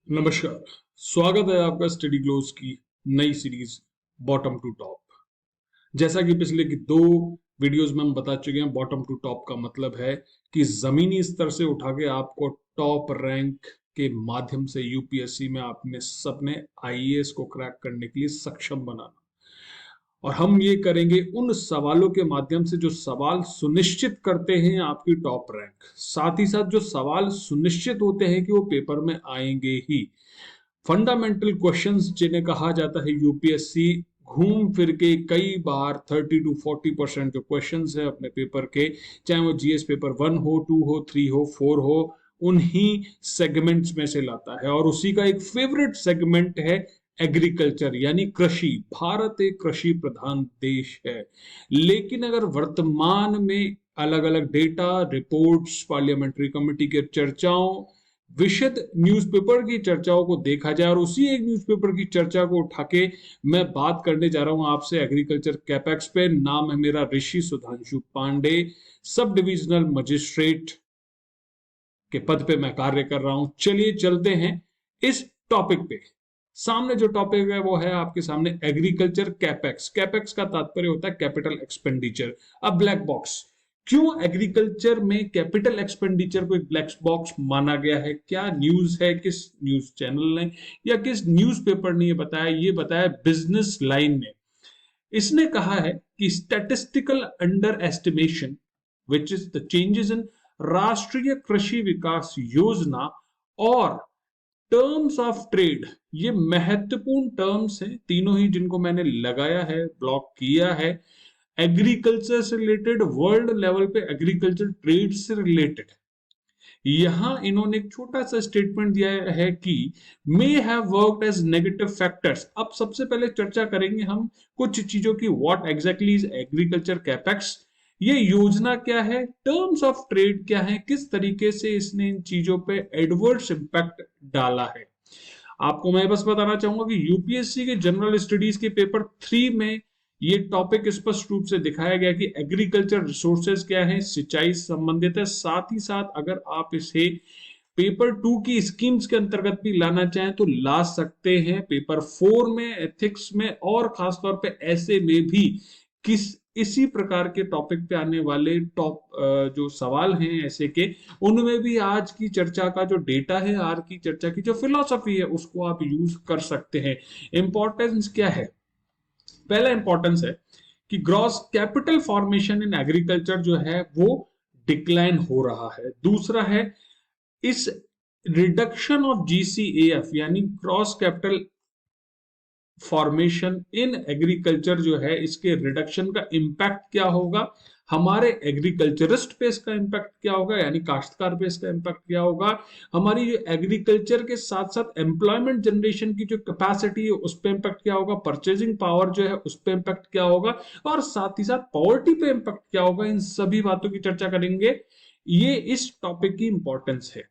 नमस्कार। स्वागत है आपका स्टडी ग्लोस की नई सीरीज बॉटम टू टॉप। जैसा कि पिछले की दो वीडियोस में हम बता चुके हैं, बॉटम टू टॉप का मतलब है कि जमीनी स्तर से उठा के आपको टॉप रैंक के माध्यम से यूपीएससी में आपने सबने आईएएस को क्रैक करने के लिए सक्षम बनाना। और हम ये करेंगे उन सवालों के माध्यम से जो सवाल सुनिश्चित करते हैं आपकी टॉप रैंक, साथ ही साथ जो सवाल सुनिश्चित होते हैं कि वो पेपर में आएंगे ही। फंडामेंटल क्वेश्चंस जिन्हें कहा जाता है यूपीएससी घूम फिर के कई बार 30 to 40% जो क्वेश्चंस है अपने पेपर के, चाहे वो जीएस पेपर 1 हो, 2 हो, 3 हो, 4 हो, उन्हीं सेगमेंट्स में से लाता है। और उसी का एक फेवरेट सेगमेंट है एग्रीकल्चर यानी कृषि। भारत एक कृषि प्रधान देश है, लेकिन अगर वर्तमान में अलग अलग डेटा रिपोर्ट्स, पार्लियामेंट्री कमेटी के चर्चाओं, विशद न्यूज़पेपर की चर्चाओं को देखा जाए और उसी एक न्यूज़पेपर की चर्चा को उठा के मैं बात करने जा रहा हूं आपसे एग्रीकल्चर कैपेक्स पे। नाम है मेरा ऋषि Sudhanshu Pandey, sub divisional magistrate के पद पे मैं कार्य कर रहा हूं। चलिए चलते हैं इस टॉपिक पे। सामने जो टॉपिक है वो है आपके सामने एग्रीकल्चर कैपेक्स। कैपेक्स का तात्पर्य होता है कैपिटल एक्सपेंडिचर। अब ब्लैक बॉक्स, क्यों एग्रीकल्चर में कैपिटल एक्सपेंडिचर को एक ब्लैक बॉक्स माना गया है? क्या न्यूज है, किस न्यूज चैनल ने या किस न्यूज़पेपर ने ये बताया? ये बताया बिजनेस लाइन ने। इसने कहा है कि statistical under estimation which is the changes in राष्ट्रीय कृषि विकास योजना और टर्म्स ऑफ ट्रेड, ये महत्वपूर्ण टर्म्स हैं तीनों ही जिनको मैंने लगाया है, ब्लॉक किया है। एग्रीकल्चर से रिलेटेड, वर्ल्ड लेवल पे एग्रीकल्चर ट्रेड से रिलेटेड। यहां इन्होंने एक छोटा सा स्टेटमेंट दिया है कि may have worked as negative factors. अब सबसे पहले चर्चा करेंगे हम कुछ चीजों की। What exactly is agriculture capex, ये योजना क्या है, टर्म्स ऑफ ट्रेड क्या है, किस तरीके से इसने इन चीजों पे एडवर्स इंपैक्ट डाला है। आपको मैं बस बताना चाहूंगा कि यूपीएससी के जनरल स्टडीज के पेपर 3 में ये टॉपिक स्पष्ट रूप से दिखाया गया कि एग्रीकल्चर रिसोर्सेज क्या है, सिंचाई से संबंधित है। साथ ही साथ अगर आप इसे पेपर 2 की स्कीम्स के अंतर्गत भी लाना चाहें तो ला सकते हैं। पेपर 4 में, एथिक्स में और खासतौर पे ऐसे में भी किस इसी प्रकार के टॉपिक पे आने वाले टॉप जो सवाल हैं ऐसे के, उनमें भी आज की चर्चा का जो डेटा है, आज की चर्चा की जो फिलॉसफी है, उसको आप यूज कर सकते हैं। इंपॉर्टेंस क्या है? पहला इंपॉर्टेंस है कि gross capital formation in agriculture जो है वो डिक्लाइन हो रहा है। दूसरा है इस रिडक्शन ऑफ जीसीएएफ यानी gross capital formation in agriculture जो है, इसके रिडक्शन का इंपैक्ट क्या होगा, हमारे एग्रीकल्चरिस्ट पे इसका इंपैक्ट क्या होगा, यानी काश्तकार पे इसका इंपैक्ट क्या होगा, हमारी जो एग्रीकल्चर के साथ साथ एम्प्लॉयमेंट जनरेशन की जो कैपेसिटी है उस पे इंपैक्ट क्या होगा, परचेजिंग पावर जो है उस पे इंपैक्ट क्या होगा, और साथ ही साथ पॉवर्टी पे इंपैक्ट क्या होगा। इन सभी बातों की चर्चा करेंगे। ये इस टॉपिक की इंपॉर्टेंस है।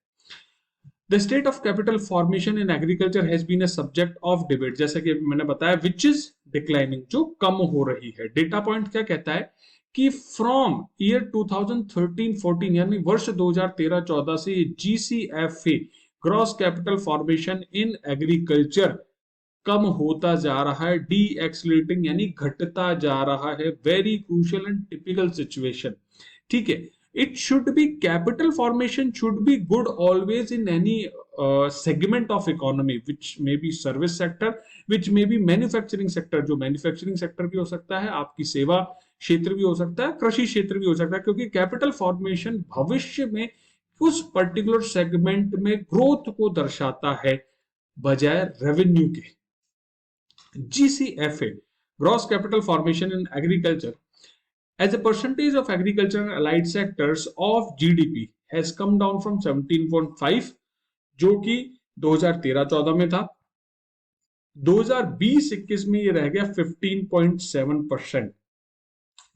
The state of capital formation in agriculture has been a subject of debate, जैसा कि मैंने बताया, which is declining, जो कम हो रही है। डेटा पॉइंट क्या कहता है कि फ्रॉम ईयर 2013-14 यानी वर्ष 2013-14 से GCFA gross capital formation in agriculture कम होता जा रहा है, डी एक्सलेटिंग यानी घटता जा रहा है। Very crucial and typical situation. ठीक है, it should be capital formation should be good always in any segment of economy, which may be service sector, which may be manufacturing sector। जो manufacturing sector भी हो सकता है, आपकी सेवा क्षेत्र भी हो सकता है, कृषि क्षेत्र भी हो सकता है, क्योंकि कैपिटल फॉर्मेशन भविष्य में उस पर्टिकुलर सेगमेंट में ग्रोथ को दर्शाता है बजाय रेवेन्यू के। GCFA gross capital formation in agriculture as a percentage of agriculture and allied sectors of GDP has come down from 17.5 जो कि 2013-14 में था, 2020-21 में ये रह गया 15.7%।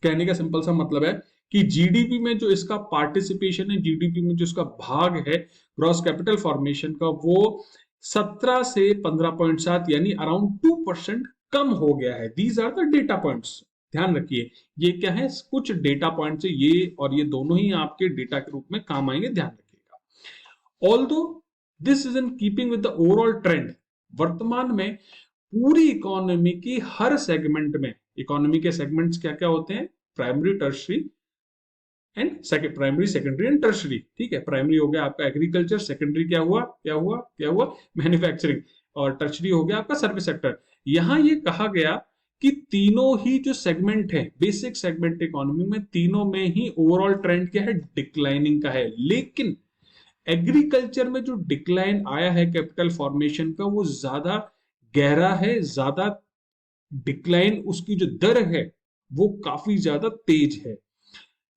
कहने का सिंपल सा मतलब है कि जीडीपी में जो इसका पार्टिसिपेशन है, जीडीपी में जो इसका भाग है ग्रॉस कैपिटल फॉर्मेशन का, वो 17 से 15.7 यानी अराउंड 2% कम हो गया है। These are the data points. ध्यान रखिए, ये क्या है, कुछ डेटा पॉइंट्स है, ये और ये दोनों ही आपके डेटा के रूप में काम आएंगे, ध्यान रखिएगा। Although this is in keeping with the overall trend. वर्तमान में पूरी इकोनॉमी की हर सेगमेंट में, इकोनॉमी के सेगमेंट्स क्या क्या होते हैं, primary, tertiary and second, primary, secondary and tertiary. ठीक है, प्राइमरी हो गया आपका एग्रीकल्चर, सेकेंडरी क्या हुआ क्या हुआ क्या हुआ, मैन्युफैक्चरिंग, और टर्शरी हो गया आपका सर्विस सेक्टर। यहां ये कहा गया कि तीनों ही जो सेगमेंट है, बेसिक सेगमेंट इकोनॉमी में, तीनों में ही ओवरऑल ट्रेंड क्या है, डिक्लाइनिंग का है। लेकिन एग्रीकल्चर में जो डिक्लाइन आया है कैपिटल फॉर्मेशन का, वो ज्यादा गहरा है, ज्यादा डिक्लाइन उसकी जो दर है वो काफी ज्यादा तेज है।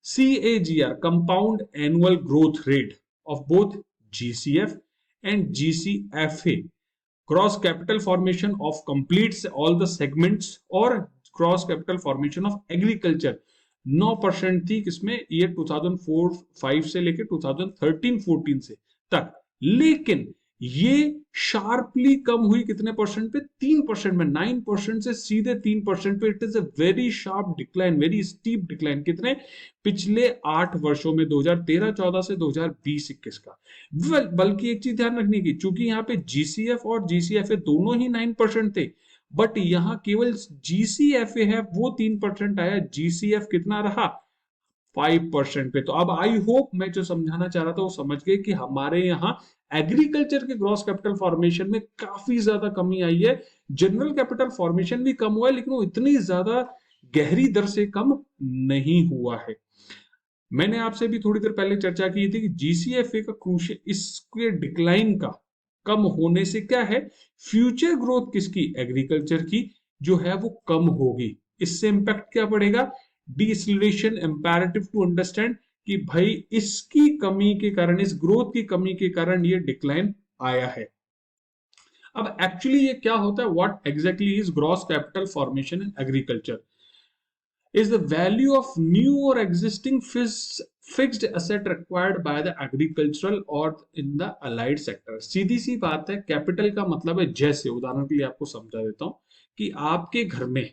CAGR, compound annual growth rate of both GCF and GCFA, gross capital formation of completes all the segments, और gross capital formation of agriculture 9% थी किसमें, ईयर 2004-5 से लेकर 2013-14 से तक। लेकिन ये शार्पली कम हुई कितने परसेंट पे, 3% में, 9% से सीधे 3% पे। It is a very sharp decline, very steep decline. कितने, पिछले 8 वर्षों में, 2013-14 से 2020-21 का। बल्कि एक चीज ध्यान रखने की, चूंकि यहाँ पे GCF और GCFA दोनों ही 9% थे, बट यहां केवल GCFA है वो 3% आया, GCF कितना रहा, 5% पे। तो अब आई होप मैं जो समझाना चाह रहा था वो समझ गए कि हमारे यहाँ एग्रीकल्चर के ग्रॉस कैपिटल फॉर्मेशन में काफी ज्यादा कमी आई है। जनरल कैपिटल फॉर्मेशन भी कम हुआ है, लेकिन वो इतनी ज्यादा गहरी दर से कम नहीं हुआ है। मैंने आपसे भी थोड़ी देर पहले चर्चा की थी कि GCFA का क्रूशियल, इसके डिक्लाइन का कम होने से क्या है, फ्यूचर ग्रोथ किसकी, एग्रीकल्चर की जो है वो कम होगी। इससे इंपैक्ट क्या पड़ेगा, डिसलेशन इंपैरेटिव टू अंडरस्टैंड कि भाई इसकी कमी के कारण, इस ग्रोथ की कमी के कारण ये डिक्लाइन आया है। अब एक्चुअली ये क्या होता है, what exactly is gross capital formation in agriculture, is the value of new or existing fixed asset acquired by the agricultural or in the allied sector। सीधी सी बात है, कैपिटल का मतलब है, जैसे उदाहरण के लिए आपको समझा देता हूं कि आपके घर में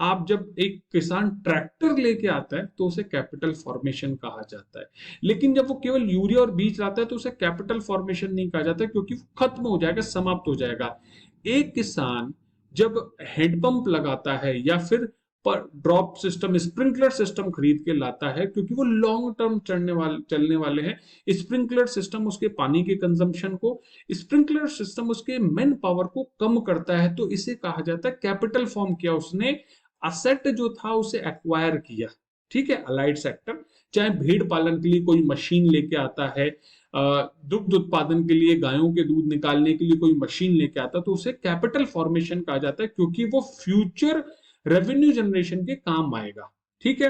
आप जब एक किसान ट्रैक्टर लेके आता है तो उसे कैपिटल फॉर्मेशन कहा जाता है। लेकिन जब वो केवल यूरिया और बीज लाता है तो उसे कैपिटल फॉर्मेशन नहीं कहा जाता, क्योंकि वो खत्म हो जाएगा, समाप्त हो जाएगा। एक किसान जब हैंडपंप लगाता है या फिर पर ड्रॉप सिस्टम, स्प्रिंकलर सिस्टम खरीद के लाता है, क्योंकि वो लॉन्ग टर्म चलने वाले हैं। स्प्रिंकलर सिस्टम उसके पानी के कंजम्पशन को, स्प्रिंकलर सिस्टम उसके मैन पावर को कम करता है, तो इसे कहा जाता है कैपिटल फॉर्म किया उसने, असेट जो था उसे एक्वायर किया। ठीक है, अलाइड सेक्टर, चाहे भेड़ पालन के लिए कोई मशीन लेके आता है, दुग्ध उत्पादन के लिए गायों के दूध निकालने के लिए कोई मशीन लेके आता है, तो उसे कैपिटल फॉर्मेशन कहा जाता है, क्योंकि वो फ्यूचर रेवेन्यू जनरेशन के काम आएगा। ठीक है,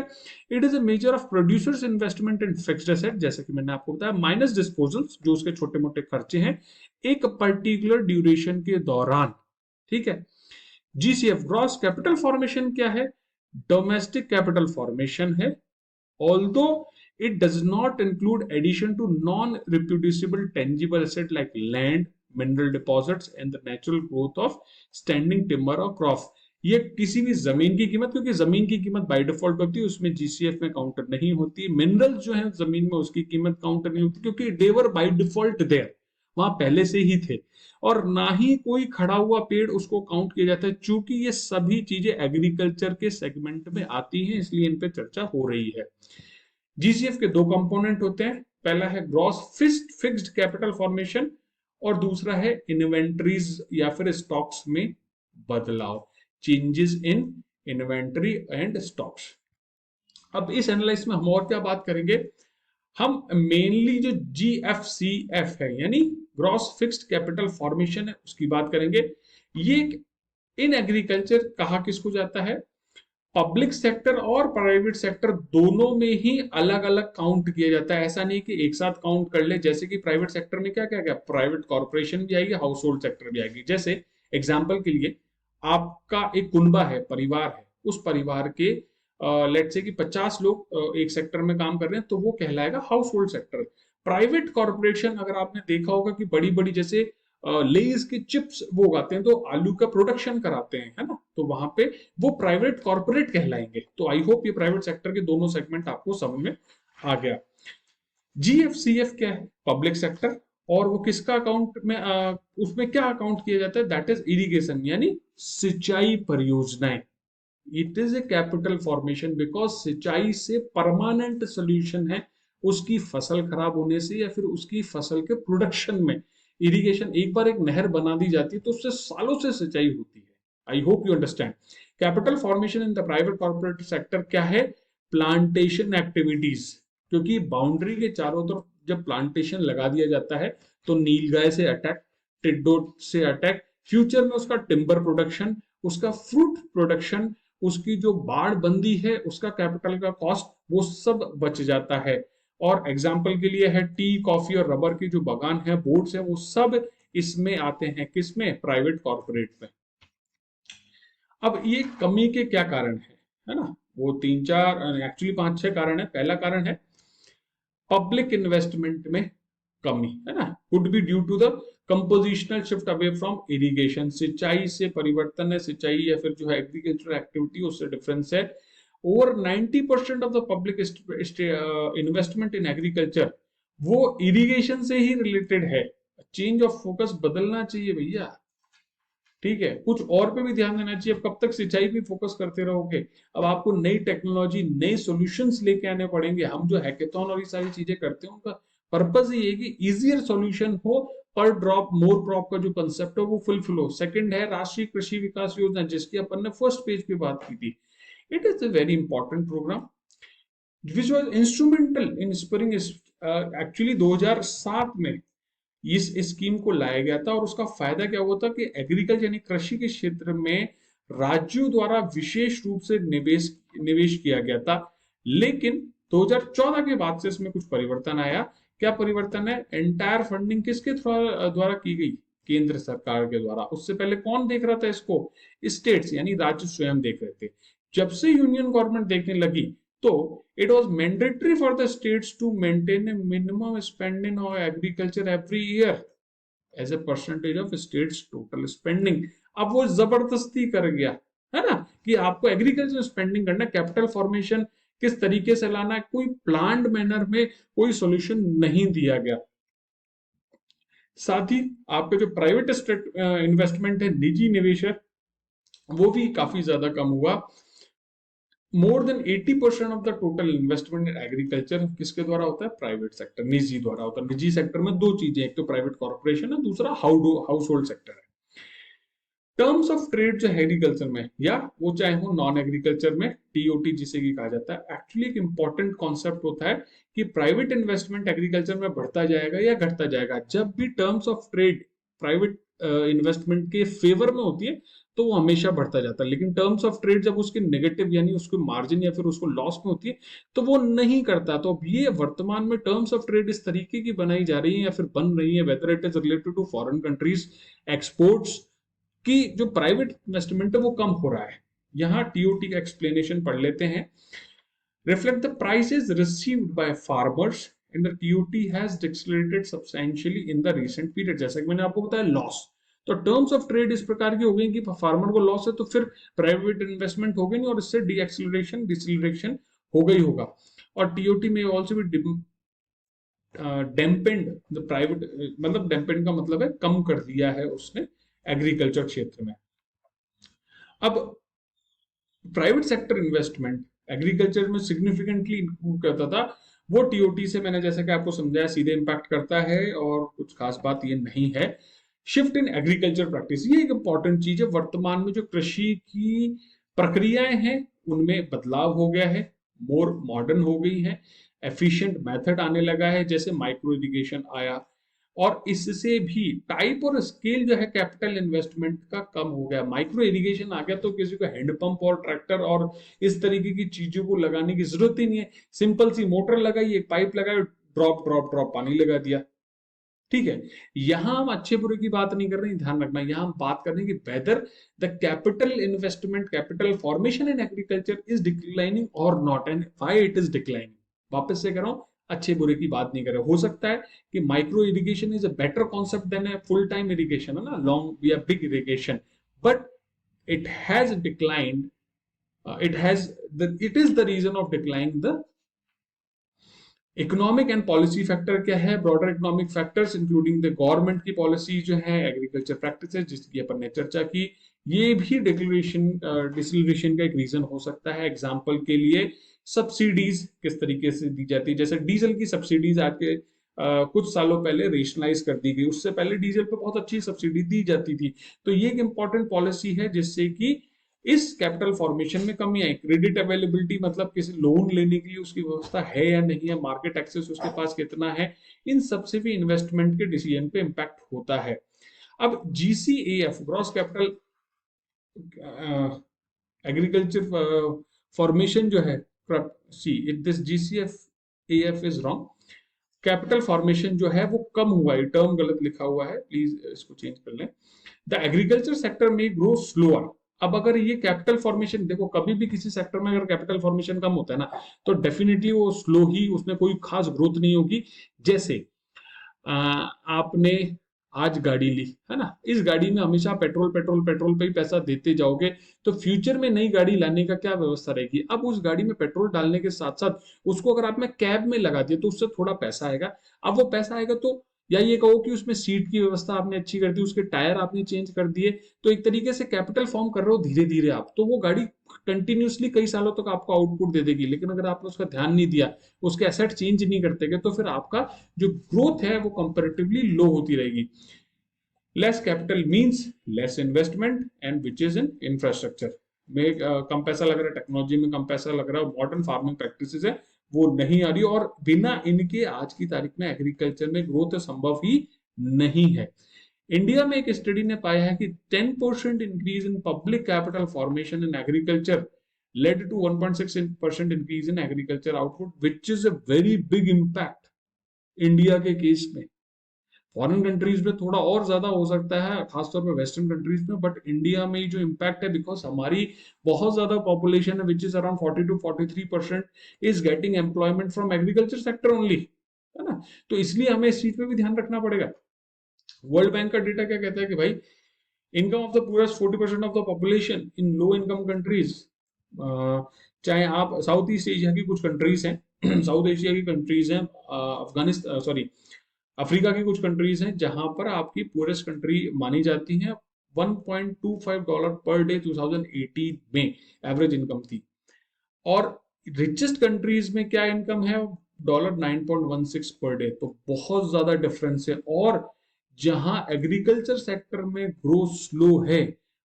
it is a measure of producers investment in fixed asset, जैसे कि मैंने आपको बताया, माइनस डिस्पोजल्स जो उसके छोटे मोटे खर्चे हैं एक पर्टिकुलर ड्यूरेशन के दौरान। ठीक है, GCF ग्रॉस कैपिटल फॉर्मेशन क्या है, डोमेस्टिक कैपिटल फॉर्मेशन है, although it does not include addition to non-reproducible tangible asset like land, mineral deposits and the natural growth of standing timber or crop। ये किसी भी जमीन की कीमत, क्योंकि जमीन की कीमत बाय डिफॉल्ट होती है, उसमें GCF में काउंटर नहीं होती। मिनरल जो है जमीन में, उसकी कीमत काउंटर नहीं होती, क्योंकि देवर बाय डिफॉल्ट देयर, वहां पहले से ही थे। और ना ही कोई खड़ा हुआ पेड़ उसको काउंट किया जाता है, चूंकि ये सभी चीजें एग्रीकल्चर के सेगमेंट में आती हैं, इसलिए इन पे चर्चा हो रही है। GCF के दो कंपोनेंट होते हैं, पहला है ग्रॉस फिक्स्ड कैपिटल फॉर्मेशन और दूसरा है इन्वेंटरीज या फिर स्टॉक्स में बदलाव, changes in inventory and stocks. अब इस एनालिसिस में हम और क्या बात करेंगे, हम मेनली जो GFCF है यानी ग्रॉस फिक्स्ड कैपिटल फॉर्मेशन है उसकी बात करेंगे। ये इन एग्रीकल्चर कहा किसको जाता है, पब्लिक सेक्टर और प्राइवेट सेक्टर दोनों में ही अलग अलग काउंट किया जाता है। ऐसा नहीं कि एक साथ काउंट कर ले, जैसे कि प्राइवेट सेक्टर में क्या क्या क्या, प्राइवेट कॉर्पोरेशन भी आएगी, हाउस होल्ड सेक्टर भी आएगी। जैसे एग्जाम्पल के लिए आपका एक कुनबा है, परिवार है, उस परिवार के लेट्स से कि 50 लोग एक सेक्टर में काम कर रहे हैं, तो वो कहलाएगा house hold sector. Private corporation अगर आपने देखा होगा कि बड़ी बड़ी जैसे लेज के चिप्स वो उगाते हैं, तो आलू का प्रोडक्शन कराते हैं, है ना, तो वहां पे वो प्राइवेट कॉर्पोरेट कहलाएंगे। तो आई होप ये प्राइवेट सेक्टर के दोनों सेगमेंट आपको समझ में आ गया। GFCF क्या है, पब्लिक सेक्टर और वो किसका अकाउंट में उसमें क्या अकाउंट किया जाता है, दैट इज इरिगेशन, यानी सिंचाई परियोजनाएं। It is a capital formation because सिंचाई से परमानेंट सोल्यूशन है उसकी फसल खराब होने से या फिर उसकी फसल के प्रोडक्शन में। इरिगेशन, एक बार एक नहर बना दी जाती है तो उससे सालों से सिंचाई होती है। I hope you understand. Capital formation in the private corporate sector क्या है, प्लांटेशन एक्टिविटीज। क्योंकि बाउंड्री के चारों तरफ जब प्लांटेशन लगा दिया जाता है तो नीलगाय से अटैक, टिड्डो से अटैक, फ्यूचर में उसका टिम्बर प्रोडक्शन, उसका फ्रूट प्रोडक्शन, उसकी जो बाढ़ बंदी है, उसका कैपिटल का कॉस्ट, वो सब बच जाता है। और एग्जाम्पल के लिए है टी, कॉफी और रबर की जो बागान है, बोर्ड्स है, वो सब इसमें आते हैं, किसमें, प्राइवेट कॉर्पोरेट में। अब ये कमी के क्या कारण है ना, वो तीन चार, एक्चुअली पांच छह कारण है। पहला कारण है पब्लिक इन्वेस्टमेंट में कमी, है ना, could be due to the compositional shift away from irrigation. सिंचाई से परिवर्तन है, सिंचाई या फिर जो है एग्रीकल्चर एक्टिविटी, उससे डिफरेंस है। Over 90% of the public investment in agriculture वो इरिगेशन से ही रिलेटेड है। चेंज ऑफ फोकस बदलना चाहिए भैया, ठीक है, कुछ और पे भी ध्यान देना चाहिए। अब कब तक सिंचाई पे फोकस करते रहोगे, अब आपको नई टेक्नोलॉजी, नए सॉल्यूशंस लेके आने पड़ेंगे। हम जो हैकेथॉन और ये सारी चीजें करते हैं उनका पर्पस ही है कि इजियर सॉल्यूशन हो, पर ड्रॉप मोर क्रॉप का जो कंसेप्ट है वो फुलफिल हो। सेकंड है राष्ट्रीय कृषि विकास योजना, जिसकी अपन ने फर्स्ट पेज पे बात की थी। It is a very important programme which was instrumental in spurring, actually 2007 में इस स्कीम को लाया गया था। और उसका फायदा क्या हुआ था कि एग्रीकल्चर यानी कृषि के क्षेत्र में राज्यों द्वारा विशेष रूप से निवेश निवेश किया गया था। लेकिन 2014 के बाद से इसमें कुछ परिवर्तन आया। क्या परिवर्तन है, एंटायर फंडिंग किसके द्वारा की गई, केंद्र सरकार के द्वारा। उससे पहले कौन देख रहा था इसको, स्टेट्स यानी राज्य स्वयं देख रहे थे। जब से यूनियन गवर्नमेंट देखने लगी तो it was mandatory for the states to maintain a minimum spending on agriculture every year as a percentage of states total spending। अब वो जबरदस्ती कर गया, है ना, कि आपको एग्रीकल्चर स्पेंडिंग करना, कैपिटल फॉर्मेशन किस तरीके से लाना है, कोई प्लान्ड मैनर में कोई सॉल्यूशन नहीं दिया गया। साथ ही आपका जो प्राइवेट इन्वेस्टमेंट है, निजी निवेश है, वो भी काफी ज्यादा कम हुआ। More than 80% of the total investment in agriculture किसके द्वारा होता है, प्राइवेट सेक्टर, निजी द्वारा होता है। निजी सेक्टर में दो चीजें, एक तो प्राइवेट कॉर्पोरेशन है, दूसरा हाउस होल्ड सेक्टर है। टर्म्स ऑफ ट्रेड जो है एग्रीकल्चर में, या वो चाहे हो नॉन एग्रीकल्चर में, टीओटी जिसे की कहा जाता है, एक्चुअली एक इंपॉर्टेंट कॉन्सेप्ट होता है कि प्राइवेट इन्वेस्टमेंट एग्रीकल्चर में बढ़ता जाएगा या घटता जाएगा। जब भी terms of trade private investment के फेवर में होती है तो वो हमेशा बढ़ता जाता है। लेकिन टर्म्स ऑफ ट्रेड जब उसके नेगेटिव यानी उसको मार्जिन या फिर उसको लॉस में होती है तो वो नहीं करता। तो अब ये वर्तमान में टर्म्स ऑफ ट्रेड इस तरीके की बनाई जा रही है या फिर बन रही है, whether it is related to foreign countries exports, कि जो प्राइवेट इन्वेस्टमेंट है वो कम हो रहा है। यहाँ टीओटी का एक्सप्लेनेशन पढ़ लेते हैं। Reflect the prices received by farmers and the TOT has decelerated substantially in the recent period. जैसा कि मैंने आपको बताया, लॉस, तो टर्म्स ऑफ ट्रेड इस प्रकार की हो गई कि फार्मर को लॉस है तो फिर प्राइवेट इन्वेस्टमेंट हो गई नहीं और इससे डीएक्सलरेशन डिसलरेशन हो गई होगा। और टीओटी में ऑल्सो भी डैम्पेंड द प्राइवेट, मतलब डैम्पेंड का मतलब है कम कर दिया है उसने एग्रीकल्चर क्षेत्र में। अब प्राइवेट सेक्टर इन्वेस्टमेंट एग्रीकल्चर में सिग्निफिकेंटली इंक्लूड करता था, वो टीओटी से मैंने जैसा कि आपको समझाया सीधे इंपैक्ट करता है और कुछ खास बात ये नहीं है। शिफ्ट इन एग्रीकल्चर प्रैक्टिस, ये एक इंपॉर्टेंट चीज है। वर्तमान में जो कृषि की प्रक्रियाएं हैं उनमें बदलाव हो गया है, मोर मॉडर्न हो गई है, एफिशिएंट मेथड आने लगा है, जैसे माइक्रो इरिगेशन आया। और इससे भी टाइप और स्केल जो है कैपिटल इन्वेस्टमेंट का कम हो गया। माइक्रो इरिगेशन आ गया तो किसी को हैंडपंप और ट्रैक्टर और इस तरीके की चीजों को लगाने की जरूरत ही नहीं है। सिंपल सी मोटर लगाई, एक पाइप लगाई, ड्रॉप ड्रॉप ड्रॉप पानी लगा दिया, ठीक है। यहां हम अच्छे बुरे की बात नहीं कर रहे हैं, ध्यान रखना। यहां हम बात कर रहे हैं कि whether the capital investment, capital formation in agriculture is declining और not, and why it is declining. वापस से कह रहा हूं, अच्छे बुरे की बात नहीं कर रहे। हो सकता है कि micro irrigation is a better concept than a full time irrigation, है ना, लॉन्ग या big irrigation, but it has declined, it is the reason of declining the economic and policy factor क्या है? Broader economic factors including the government की policy जो है, agriculture practices जिसकी अपन ने चर्चा की, ये भी डिसलेरेशन का एक रीजन हो सकता है। एग्जांपल के लिए सब्सिडीज किस तरीके से दी जाती है, जैसे डीजल की सब्सिडीज आज के कुछ सालों पहले रेशनलाइज कर दी गई, उससे पहले डीजल पे बहुत अच्छी सब्सिडी दी जाती थी। तो ये एक इंपॉर्टेंट पॉलिसी है जिससे कि इस कैपिटल फॉर्मेशन में कमी आई। क्रेडिट अवेलेबिलिटी मतलब किसी लोन लेने के लिए उसकी व्यवस्था है या नहीं है, मार्केट एक्सेस उसके पास कितना है, इन सबसे भी इन्वेस्टमेंट के डिसीजन पे इम्पैक्ट होता है। अब GCAF gross capital agriculture formation जो है, see it this GCF AF is wrong, capital formation जो है वो कम हुआ है, टर्म गलत लिखा हुआ है, प्लीज इसको चेंज कर लें। द एग्रीकल्चर सेक्टर में ग्रो स्लोअर। अब अगर ये कैपिटल फॉर्मेशन, देखो कभी भी किसी सेक्टर में अगर कैपिटल फॉर्मेशन कम होता है ना, तो डेफिनेटली वो स्लो ही, उसमें कोई खास ग्रोथ नहीं होगी। जैसे आपने आज गाड़ी ली है ना, इस गाड़ी में हमेशा पेट्रोल पेट्रोल पेट्रोल पे ही पैसा देते जाओगे, तो फ्यूचर में नई गाड़ी लाने का क्या व्यवस्था रहेगी? अब उस गाड़ी में पेट्रोल डालने के साथ साथ उसको अगर आपने कैब में लगा दिया तो उससे थोड़ा पैसा आएगा। अब वो पैसा आएगा तो, या ये कहो कि उसमें सीट की व्यवस्था आपने अच्छी कर दी, उसके टायर आपने चेंज कर दिए, तो एक तरीके से कैपिटल फॉर्म कर रहे हो धीरे धीरे आप, तो वो गाड़ी कंटिन्यूसली कई सालों तक आपको आउटपुट दे देगी। लेकिन अगर आपने उसका ध्यान नहीं दिया, उसके एसेट चेंज नहीं करते गए, तो फिर आपका जो ग्रोथ है वो कंपैरेटिवली लो होती रहेगी। Less capital means less investment and which is in infrastructure में कम पैसा लग रहा है, टेक्नोलॉजी में कम पैसा लग रहा है, मॉडर्न फार्मिंग प्रैक्टिसेस है वो नहीं आ रही, और बिना इनके आज की तारीख में एग्रीकल्चर में ग्रोथ संभव ही नहीं है। इंडिया में एक स्टडी ने पाया है कि 10% increase in public capital formation in agriculture led to 1.6% increase in agriculture output, which is a very big impact India के केस में। फॉरेन कंट्रीज में थोड़ा और ज्यादा हो सकता है, खासतौर पे वेस्टर्न कंट्रीज में, बट इंडिया में जो इम्पैक्ट है, बिकॉज हमारी बहुत ज्यादा पॉपुलेशन है which is around 40 to 43% is getting employment from agriculture sector only, है ना। तो इसलिए हमें इस चीज पे भी ध्यान रखना पड़ेगा। वर्ल्ड बैंक का डेटा क्या कहता है कि भाई income of the poorest 40% of the population in low income countries, चाहे आप साउथ ईस्ट एशिया की कुछ कंट्रीज हैं साउथ एशिया की कंट्रीज हैं, अफगानिस्तान, सॉरी अफ्रीका की कुछ कंट्रीज हैं, जहां पर आपकी पुअरेस्ट कंट्री मानी जाती है। $1.25 पर डे 2018 में एवरेज इनकम थी, और रिचेस्ट कंट्रीज में क्या इनकम है? $9.16 पर डे। तो बहुत ज्यादा डिफरेंस है, और जहां एग्रीकल्चर सेक्टर में ग्रोथ स्लो है,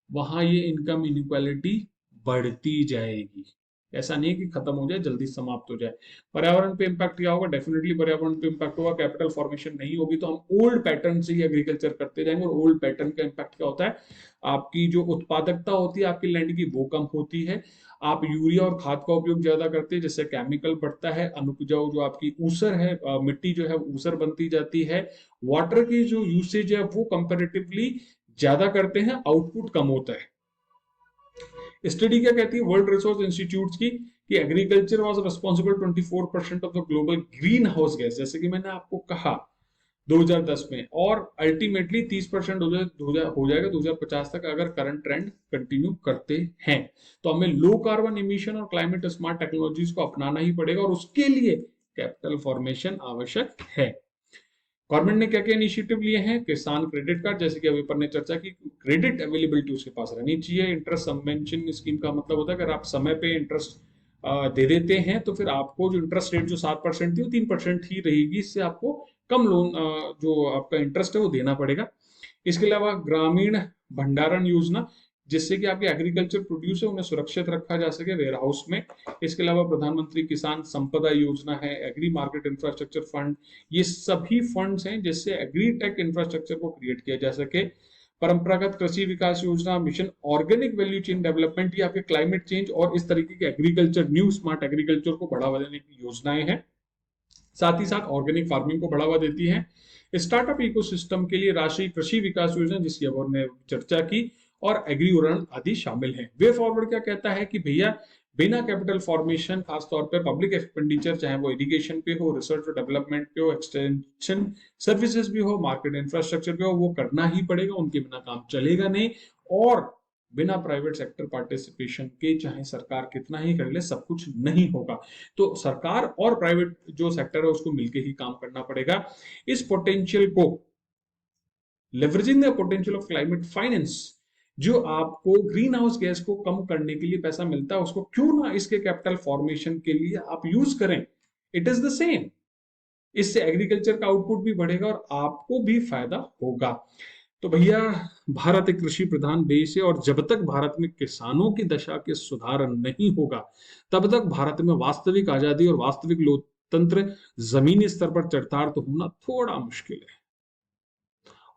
वहां ये इनकम इनइक्वालिटी बढ़ती जाएगी। ऐसा नहीं है कि खत्म हो जाए, जल्दी समाप्त हो जाए। पर्यावरण पे इम्पैक्ट क्या होगा? डेफिनेटली पर्यावरण पे इम्पैक्ट होगा। कैपिटल फॉर्मेशन नहीं होगी तो हम ओल्ड पैटर्न से ही एग्रीकल्चर करते जाएंगे, और ओल्ड पैटर्न का इम्पैक्ट क्या होता है? आपकी जो उत्पादकता होती है आपकी लैंड की वो कम होती है, आप यूरिया और खाद का उपयोग ज्यादा करते हैं जिससे केमिकल बढ़ता है, अनुपजाऊ जो आपकी ऊसर है, मिट्टी जो है ऊसर बनती जाती है, वाटर की जो यूसेज है वो कंपैरेटिवली ज्यादा करते हैं, आउटपुट कम होता है। स्टडी क्या कहती है वर्ल्ड रिसोर्स इंस्टीट्यूट की, कि agriculture was responsible 24% of the global green house gas, जैसे कि मैंने आपको कहा 2010 में, और अल्टीमेटली 30% हो जाएगा 2050 तक अगर करंट ट्रेंड कंटिन्यू करते हैं। तो हमें लो कार्बन इमिशन और क्लाइमेट स्मार्ट टेक्नोलॉजीज को अपनाना ही पड़ेगा, और उसके लिए कैपिटल फॉर्मेशन आवश्यक है। गवर्नमेंट ने क्या क्या इनिशिएटिव लिए हैं? किसान क्रेडिट कार्ड, जैसे कि अभी अपन ने चर्चा की, क्रेडिट अवेलेबिलिटी उसके पास रहनी चाहिए। इंटरेस्ट सबवेंशन स्कीम का मतलब होता है अगर आप समय पे इंटरेस्ट दे देते हैं तो फिर आपको जो इंटरेस्ट रेट जो 7% थी वो 3% ही रहेगी, इससे आपको कम लोन जो आपका इंटरेस्ट है वो देना पड़ेगा। इसके अलावा ग्रामीण भंडारण योजना, जिससे कि आपके एग्रीकल्चर प्रोड्यूस है उन्हें सुरक्षित रखा जा सके वेयर हाउस में। इसके अलावा प्रधानमंत्री किसान संपदा योजना है, एग्री मार्केट इंफ्रास्ट्रक्चर फंड, ये सभी फंड्स हैं जिससे एग्री टेक इंफ्रास्ट्रक्चर को क्रिएट किया जा सके। परंपरागत कृषि विकास योजना, mission organic value chain development, ये आपके क्लाइमेट चेंज और इस तरीके के एग्रीकल्चर, न्यू स्मार्ट एग्रीकल्चर को बढ़ावा देने की योजनाएं हैं। साथ ही साथ ऑर्गेनिक फार्मिंग को बढ़ावा देती है। स्टार्टअप इकोसिस्टम के लिए राष्ट्रीय कृषि विकास योजना, जिसकी अब हमने चर्चा की, और एग्री उड़ान आदि शामिल हैं। वे फॉरवर्ड क्या कहता है कि भैया बिना कैपिटल फॉर्मेशन, खासतौर पे पब्लिक एक्सपेंडिचर, चाहे वो इरिगेशन पे हो, रिसर्च और डेवलपमेंट पे हो, एक्सटेंशन सर्विसेज भी हो, मार्केट इंफ्रास्ट्रक्चर पे हो, वो करना ही पड़ेगा, उनके बिना काम चलेगा नहीं। और बिना प्राइवेट सेक्टर पार्टिसिपेशन के चाहे सरकार कितना ही कर ले सब कुछ नहीं होगा। तो सरकार और प्राइवेट जो सेक्टर है उसको मिलकर ही काम करना पड़ेगा। इस पोटेंशियल को leveraging the potential of climate finance, जो आपको ग्रीन हाउस गैस को कम करने के लिए पैसा मिलता है उसको क्यों ना इसके कैपिटल फॉर्मेशन के लिए आप यूज करें। It is the same. इससे एग्रीकल्चर का आउटपुट भी बढ़ेगा और आपको भी फायदा होगा। तो भैया, भारत एक कृषि प्रधान देश है और जब तक भारत में किसानों की दशा के सुधार नहीं होगा तब तक भारत में वास्तविक आजादी और वास्तविक लोकतंत्र जमीनी स्तर पर चरितार्थ होना थोड़ा मुश्किल है।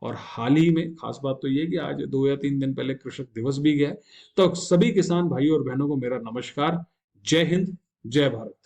और हाल ही में खास बात तो ये कि आज 2 या 3 दिन पहले कृषक दिवस भी गया है। तो सभी किसान भाई और बहनों को मेरा नमस्कार। जय हिंद, जय भारत।